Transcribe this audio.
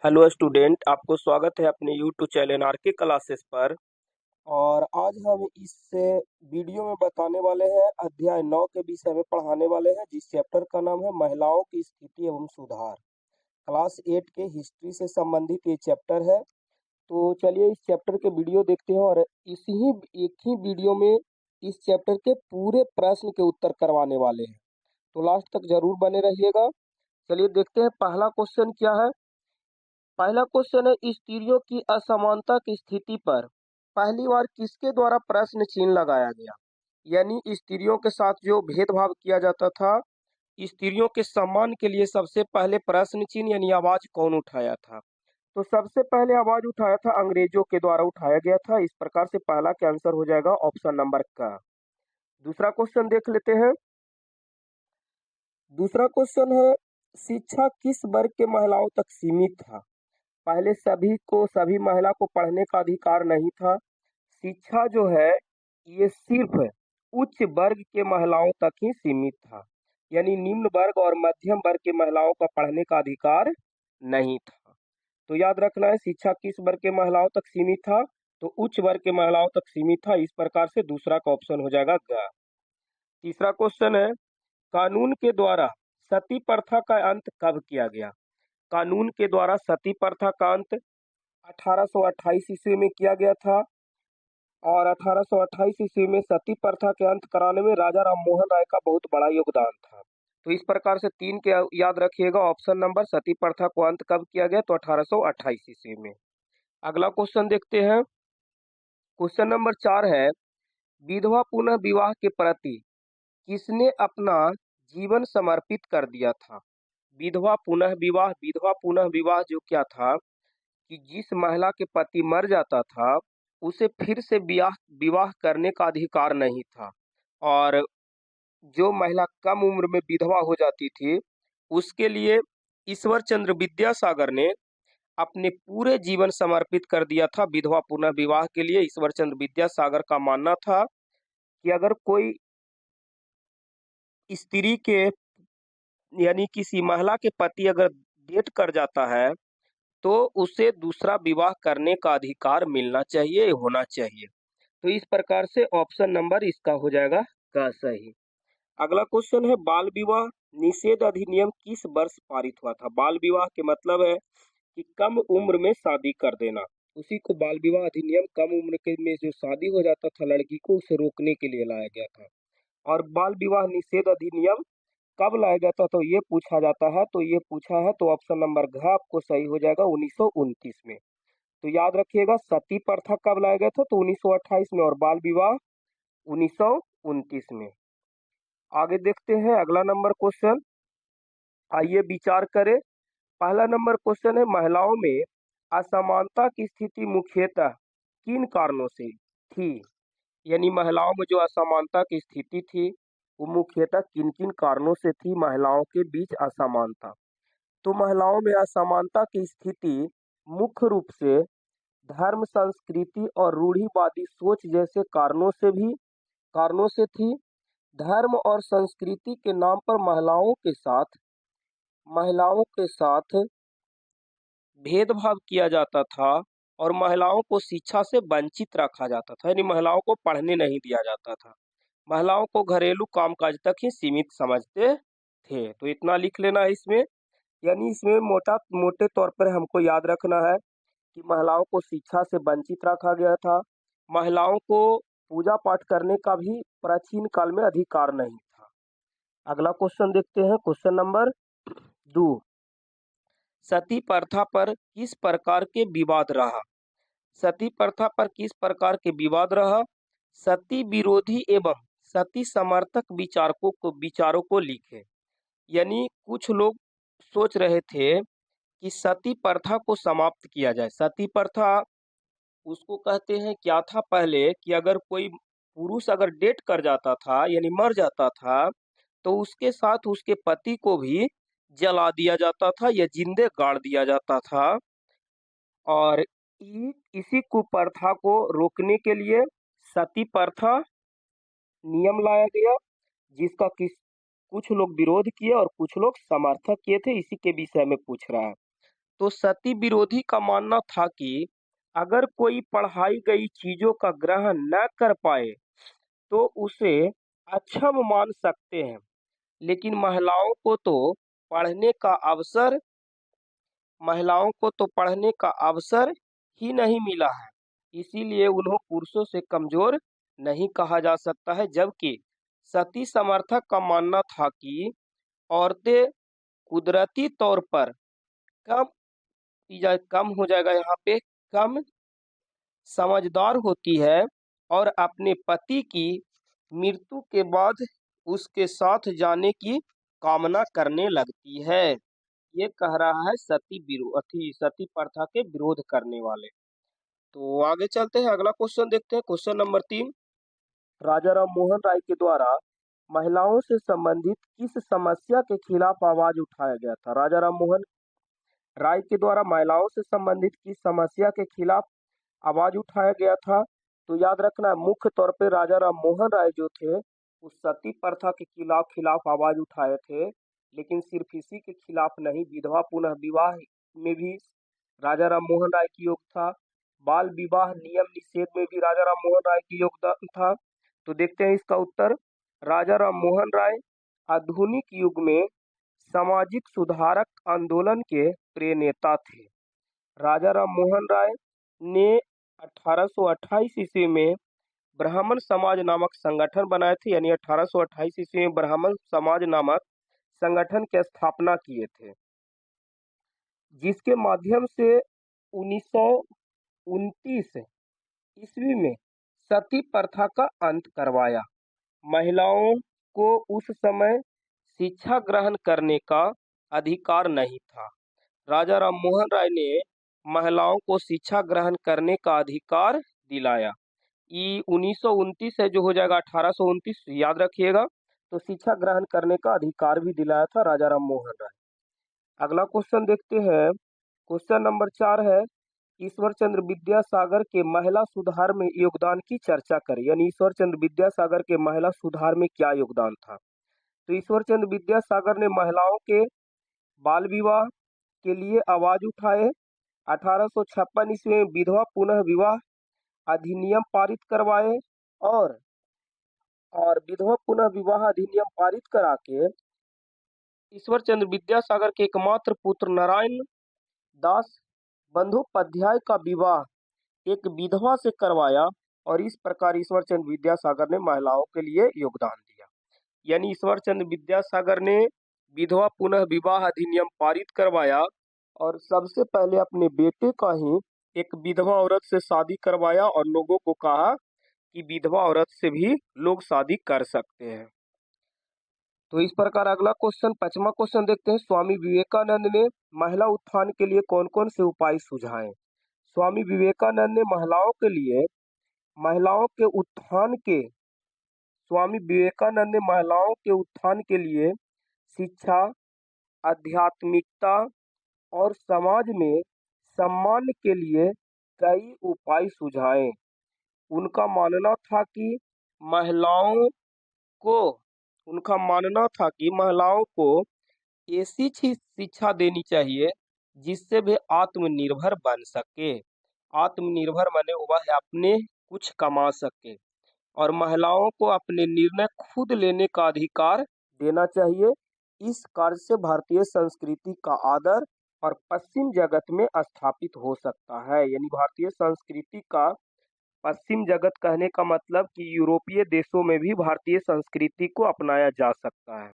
Hello student, आपको स्वागत है अपने यूट्यूब चैनल आरके क्लासेस पर। और आज हम इस वीडियो में बताने वाले हैं अध्याय 9 के विषय में पढ़ाने वाले हैं, जिस चैप्टर का नाम है महिलाओं की स्थिति एवं सुधार। क्लास 8 के हिस्ट्री से संबंधित ये चैप्टर है। तो चलिए इस चैप्टर के वीडियो देखते हैं और एक ही वीडियो में इस चैप्टर के पूरे प्रश्न के उत्तर करवाने वाले हैं। तो लास्ट तक जरूर बने रहिएगा। चलिए देखते हैं पहला क्वेश्चन क्या है। पहला क्वेश्चन है, स्त्रियों की असमानता की स्थिति पर पहली बार किसके द्वारा प्रश्न चिन्ह लगाया गया। यानी स्त्रियों के साथ जो भेदभाव किया जाता था, स्त्रियों के सम्मान के लिए सबसे पहले प्रश्न चिन्ह यानी आवाज कौन उठाया था। तो सबसे पहले आवाज उठाया था अंग्रेजों के द्वारा उठाया गया था। इस प्रकार से पहला का आंसर हो जाएगा ऑप्शन नंबर का। दूसरा क्वेश्चन देख लेते हैं। दूसरा क्वेश्चन है, शिक्षा किस वर्ग के महिलाओं तक सीमित था। पहले सभी महिला को पढ़ने का अधिकार नहीं था। शिक्षा जो है ये सिर्फ उच्च वर्ग के महिलाओं तक ही सीमित था। यानी निम्न वर्ग और मध्यम वर्ग के महिलाओं का पढ़ने का अधिकार नहीं था। तो याद रखना है, शिक्षा किस वर्ग के महिलाओं तक सीमित था, तो उच्च वर्ग के महिलाओं तक सीमित था। इस प्रकार से दूसरा का ऑप्शन हो जाएगा ग। तीसरा क्वेश्चन है, कानून के द्वारा सती प्रथा का अंत कब किया गया। कानून के द्वारा सती प्रथा का अंत 1828 ईस्वी में किया गया था। और 1828 ईस्वी में सती प्रथा के अंत कराने में राजा राम मोहन राय का बहुत बड़ा योगदान था। तो इस प्रकार से तीन के याद रखिएगा। ऑप्शन नंबर सती प्रथा को अंत कब किया गया, तो 1828 ईस्वी में। अगला क्वेश्चन देखते हैं। क्वेश्चन नंबर 4 है, विधवा पुनः विवाह के प्रति किसने अपना जीवन समर्पित कर दिया था। विधवा पुनः विवाह जो क्या था कि जिस महिला के पति मर जाता था उसे फिर से विवाह विवाह करने का अधिकार नहीं था। और जो महिला कम उम्र में विधवा हो जाती थी उसके लिए ईश्वर चंद्र विद्यासागर ने अपने पूरे जीवन समर्पित कर दिया था विधवा पुनः विवाह के लिए। ईश्वर चंद्र विद्यासागर का मानना था कि अगर कोई स्त्री के यानी किसी महिला के पति अगर डेट कर जाता है तो उसे दूसरा विवाह करने का अधिकार मिलना चाहिए, होना चाहिए। तो इस प्रकार से ऑप्शन नंबर इसका हो जाएगा का सही। अगला क्वेश्चन है, बाल विवाह निषेध अधिनियम किस वर्ष पारित हुआ था। बाल विवाह के मतलब है कि कम उम्र में शादी कर देना, उसी को बाल विवाह अधिनियम, कम उम्र के में जो शादी हो जाता था लड़की को, उसे रोकने के लिए लाया गया था। और बाल विवाह निषेध अधिनियम कब लाया गया था, तो ये पूछा जाता है। तो ये पूछा है तो ऑप्शन नंबर घ आपको सही हो जाएगा 1929 में। तो याद रखिएगा, सती प्रथा कब लाया गया था, तो 1928 में, और बाल विवाह 1929 में। आगे देखते हैं अगला नंबर क्वेश्चन। आइए विचार करें। पहला नंबर क्वेश्चन है, महिलाओं में असमानता की स्थिति मुख्यतः किन कारणों से थी। यानी महिलाओं में जो असमानता की स्थिति थी वो मुख्यतः किन किन कारणों से थी। महिलाओं के बीच असमानता, तो महिलाओं में असमानता की स्थिति मुख्य रूप से धर्म, संस्कृति और रूढ़िवादी सोच जैसे कारणों से थी। धर्म और संस्कृति के नाम पर महिलाओं के साथ भेदभाव किया जाता था और महिलाओं को शिक्षा से वंचित रखा जाता था। यानी महिलाओं को पढ़ने नहीं दिया जाता था। महिलाओं को घरेलू कामकाज तक ही सीमित समझते थे। तो इतना लिख लेना है इसमें। यानी इसमें मोटे तौर पर हमको याद रखना है कि महिलाओं को शिक्षा से वंचित रखा गया था। महिलाओं को पूजा पाठ करने का भी प्राचीन काल में अधिकार नहीं था। अगला क्वेश्चन देखते हैं, क्वेश्चन नंबर 2। सती प्रथा पर किस प्रकार के विवाद रहा। सती प्रथा पर किस प्रकार के विवाद रहा। सती विरोधी एवं सती समर्थक विचारों को लिखे। यानी कुछ लोग सोच रहे थे कि सती प्रथा को समाप्त किया जाए। सती प्रथा उसको कहते हैं क्या था पहले कि अगर कोई पुरुष अगर डेट कर जाता था यानी मर जाता था तो उसके साथ उसके पति को भी जला दिया जाता था या जिंदे गाड़ दिया जाता था। और इसी कुप्रथा को रोकने के लिए सती प्रथा नियम लाया गया, जिसका कुछ लोग विरोध किए और कुछ लोग समर्थक किए थे। इसी के विषय में पूछ रहा है। तो सती विरोधी का मानना था कि अगर कोई पढ़ाई गई चीजों का ग्रहण न कर पाए तो उसे अक्षम मान सकते हैं, लेकिन पढ़ने का अवसर महिलाओं को तो पढ़ने का अवसर ही नहीं मिला है, इसीलिए उन्हें पुरुषों से कमजोर नहीं कहा जा सकता है। जबकि सती समर्थक का मानना था कि औरतें कुदरती तौर पर कम कम हो जाएगा यहाँ पे कम समझदार होती है और अपने पति की मृत्यु के बाद उसके साथ जाने की कामना करने लगती है। ये कह रहा है सती प्रथा के विरोध करने वाले। तो आगे चलते हैं, अगला क्वेश्चन देखते हैं। क्वेश्चन नंबर 3, राजा राम मोहन राय के द्वारा महिलाओं से संबंधित किस समस्या के खिलाफ आवाज उठाया गया था? राजा राम मोहन राय के द्वारा महिलाओं से संबंधित किस समस्या के खिलाफ आवाज उठाया गया था? तो याद रखना, मुख्य तौर पे राजा राम मोहन राय जो थे उस सती प्रथा के खिलाफ आवाज उठाए थे, लेकिन सिर्फ इसी के खिलाफ नहीं, विधवा पुनः विवाह में भी राजा राम मोहन राय की योग था, बाल विवाह नियम निषेध में भी राजा राम मोहन राय की योगदान था। तो देखते हैं इसका उत्तर। राजा राम मोहन राय आधुनिक युग में सामाजिक सुधारक आंदोलन के प्रणेता थे। राजा राम मोहन राय ने 1828 ईस्वी में ब्राह्मण समाज नामक संगठन बनाए थे, यानी 1828 ईस्वी में ब्राह्मण समाज नामक संगठन की स्थापना किए थे, जिसके माध्यम से 1929 ईस्वी में सती प्रथा का अंत करवाया। महिलाओं को उस समय शिक्षा ग्रहण करने का अधिकार नहीं था। राजा राम मोहन राय ने महिलाओं को शिक्षा ग्रहण करने का अधिकार दिलाया। ये 1929 से जो हो जाएगा 1829, याद रखिएगा। तो शिक्षा ग्रहण करने का अधिकार भी दिलाया था राजा राम मोहन राय। अगला क्वेश्चन देखते हैं। क्वेश्चन नंबर 4 है, ईश्वर चंद्र विद्यासागर के महिला सुधार में योगदान की चर्चा करें। यानी ईश्वर चंद्र विद्यासागर के महिला सुधार में क्या योगदान था? तो ईश्वर चंद्र विद्यासागर ने महिलाओं के बाल विवाह के लिए आवाज उठाए। 1856 ईस्वी में विधवा पुनः विवाह अधिनियम पारित करवाए और विधवा पुनः विवाह अधिनियम पारित करा के ईश्वर चंद्र विद्यासागर के एकमात्र पुत्र नारायण दास बंदोपाध्याय का विवाह एक विधवा से करवाया और इस प्रकार ईश्वर चंद्र विद्यासागर ने महिलाओं के लिए योगदान दिया। यानी ईश्वर चंद्र विद्यासागर ने विधवा पुनः विवाह अधिनियम पारित करवाया और सबसे पहले अपने बेटे का ही एक विधवा औरत से शादी करवाया और लोगों को कहा कि विधवा औरत से भी लोग शादी कर सकते हैं। तो इस प्रकार अगला क्वेश्चन, 5वां क्वेश्चन देखते हैं। स्वामी विवेकानंद ने महिला उत्थान के लिए कौन कौन से उपाय सुझाए? स्वामी विवेकानंद ने महिलाओं के उत्थान के स्वामी विवेकानंद ने महिलाओं के उत्थान के लिए शिक्षा, आध्यात्मिकता और समाज में सम्मान के लिए कई उपाय सुझाए। उनका मानना था कि महिलाओं को ऐसी शिक्षा देनी चाहिए जिससे वे आत्मनिर्भर बन सके। आत्मनिर्भर माने वह अपने कुछ कमा सके और महिलाओं को अपने निर्णय खुद लेने का अधिकार देना चाहिए। इस कार्य से भारतीय संस्कृति का आदर और पश्चिम जगत में स्थापित हो सकता है। यानी भारतीय संस्कृति का पश्चिम जगत कहने का मतलब कि यूरोपीय देशों में भी भारतीय संस्कृति को अपनाया जा सकता है।